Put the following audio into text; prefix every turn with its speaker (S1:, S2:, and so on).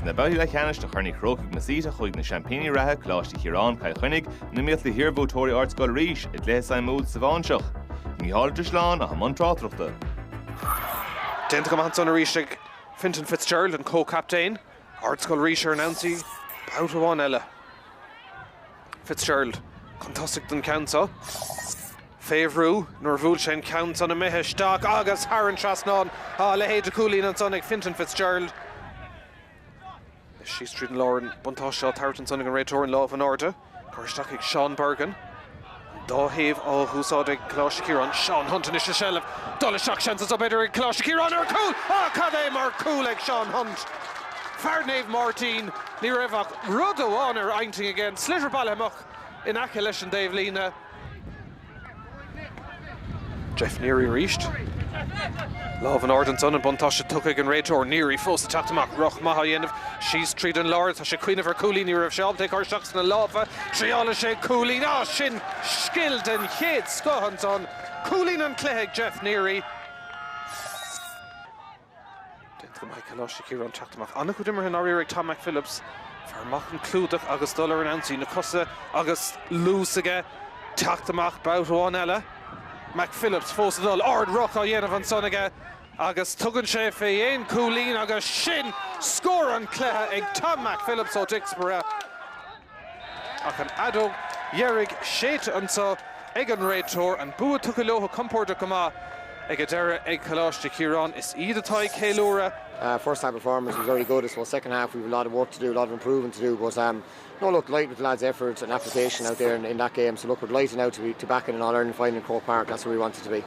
S1: na baill Leathcheannais de chuirní Crócaigh masíte chuig na Champíní ratha Coláiste Chiaráin cai chuinnig na míocht le hirbhótóirí Ardscoil Rís I dléasáim múd sa bhainseach. Ní háil Drisláán a hamon trátrachta.
S2: Déanta go maith son a ríiste Fintan Fitzgerald an co-captain. Ardscoil Rís announced about one eile. Fitzgerald contastic den counter. Favorú nor bhúil count on a mithe Stock agus Haran Trasnán le héad a cúlín an sonnig Fintan Fitzgerald. She's treating Lauren Buntashaw Tartan sonnig an réitor in Love and Order. Corstock Sean Bergen. Dáhéh ó húsáide Coláiste Chiaráin Sean Hunt in isise sellh. Dul seach chances up idir Coláiste Chiaráin ar cúl. Cad é mar cúl ag Sean Hunt. Breathnaigh Martin ní raibh rud amháin ar ainting again. Slitter ball amach in aice leis an Dave Lína. Jeff Neary reached. Love and Order son and Buntasha Tuckig and Raytor Neary forced attack to Mac Roch Mahayenov. She's treated Lord, she queen of her coolie near of Shab, take her shocks in the lava. Triala Shay Coolie, Shin skilled and hit Scohans on Cooling and Clegg Jeff Neary. Dentro Michael Oshikir on Chaktamach. Anna Kudimmer and Aririk Tom McPhillips. Farmach and Cludach, August Dollar and Ansi, Nakosa, August Lusiga, Chaktamach, Bout Ella. McPhillips forced all Ard Roch Yenov and Soniga Agus Tugan Shefe Ain Coolín Agus Shin score on Cleha ag Tom McPhillips o Dixborough Acan Ado Yerig Shet unso ag an Raitor and Bua Tukiloho Comport Kama ag Adera ag Coláiste Chiaráin is either tie Kaylura.
S3: First half performance was very good. So second half we have a lot of work to do, a lot of improvement to do. But no, look, light with the lads' effort and application out there in that game. So look, we're delighted now to back in an All-Ireland final in Croke Park. That's where we wanted to be.